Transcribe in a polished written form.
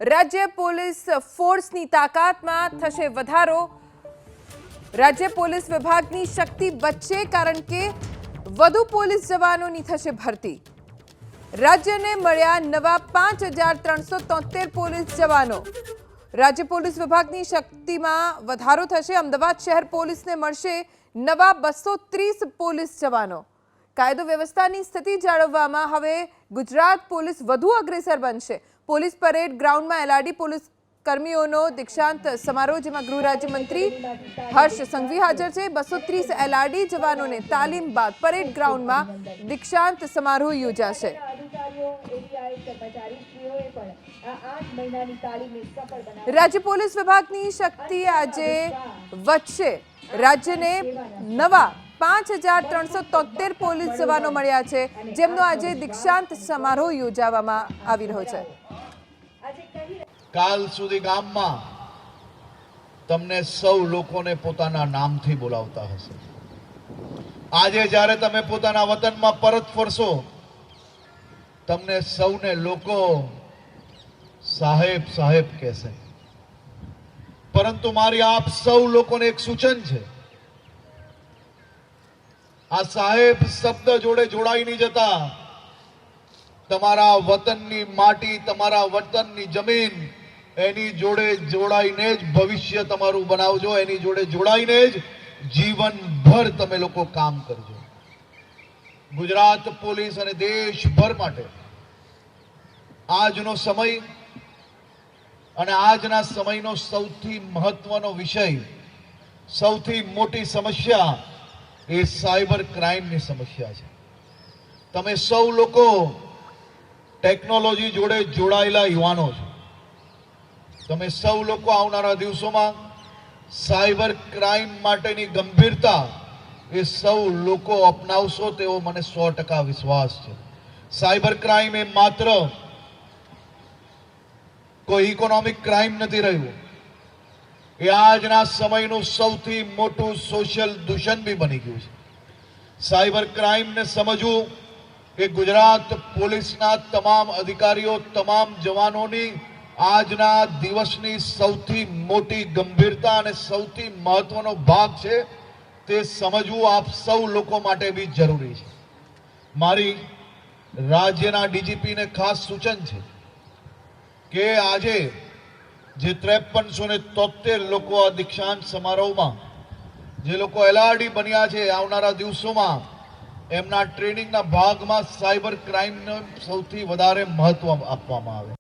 राज्य पोलीस फोर्सनी ताकातमां थशे वधारो। राज्य पोलीस विभागनी शक्ति बच्चे कारण के વધુ પોલીસ જવાનોની થશે ભરતી। રાજ્યને મળ્યા નવા 5373 પોલીસ જવાનો। રાજ્ય પોલીસ વિભાગની શક્તિમાં વધારો થશે। અમદાવાદ શહેર પોલીસને મળશે નવા 230 પોલીસ જવાનો। કાયદો વ્યવસ્થાની સ્થિતિ જાળવવામાં હવે ગુજરાત પોલીસ વધુ અગ્રેસર બનશે। પોલીસ પરેડ ગ્રાઉન્ડમાં એલઆરડી પોલીસ કર્મીઓનો દીક્ષાંત સમારોહ, જેમાં ગૃહ રાજ્યમંત્રી હર્ષ સંઘવી હાજર છે। 230 એલઆરડી જવાનોને તાલીમ બાદ પરેડ ગ્રાઉન્ડમાં દીક્ષાંત સમારોહ યોજાશે। રાજ્ય પોલીસ વિભાગની શક્તિ આજે વધશે। રાજ્યને નવા 5373 પોલીસ જવાનો મળ્યા છે, જેમનો આજે દીક્ષાંત સમારોહ યોજવામાં આવી રહ્યો છે। કાલ સુધી ગામમાં તમને સૌ લોકોને પોતાના નામથી બોલાવતા હશે। આજે જ્યારે તમે પોતાના વતનમાં પરત ફરશો, તમને સૌને લોકો સાહેબ સાહેબ કહેશે। પરંતુ મારી આપ સૌ લોકોને એક સૂચન છે, આ સાહેબ શબ્દ જોડે જોડાઈ નહીં જતા। તમારા વતનની માટી, તમારા વતનની જમીન, એની જોડે જોડાઈને જ ભવિષ્ય તમારું બનાવજો। એની જોડે જોડાઈને જ જીવનભર તમે લોકો કામ કરજો। ગુજરાત પોલીસ અને દેશભર માટે આજનો સમય અને આજના સમયનો સૌથી મહત્વનો વિષય, સૌથી મોટી સમસ્યા એ સાયબર ક્રાઇમની સમસ્યા છે। તમે સૌ લોકો ટેકનોલોજી જોડે જોડાયેલા યુવાનો છો। તમે સૌ લોકો આવનારા દિવસોમાં સાયબર ક્રાઇમ માટેની ગંભીરતા એ સૌ લોકો અપનાવશો તેવો મને 100% વિશ્વાસ છે। સાયબર ક્રાઇમ એ માત્ર કોઈ ઇકોનોમિક ક્રાઇમ નથી રહ્યું, એ આજના સમયનું સૌથી મોટું સોશિયલ દૂષણ બી બની ગયું છે। સાયબર ક્રાઇમને સમજવું એ ગુજરાત પોલીસના તમામ અધિકારીઓ, તમામ જવાનોની આજના દિવસની સૌથી મોટી ગંભીરતા અને સૌથી મહત્વનો ભાગ છે। તે સમજવું આપ સૌ લોકો માટે બી જરૂરી છે। મારી રાજ્યના ડીજીપીને ખાસ સૂચન છે કે આજે જે 5373 લોકો આ દીક્ષાંત સમારોહમાં જે લોકો એલઆરડી બન્યા છે, આવનારા દિવસોમાં એમના ટ્રેનિંગના ભાગમાં સાયબર ક્રાઇમને સૌથી વધારે મહત્વ આપવામાં આવે।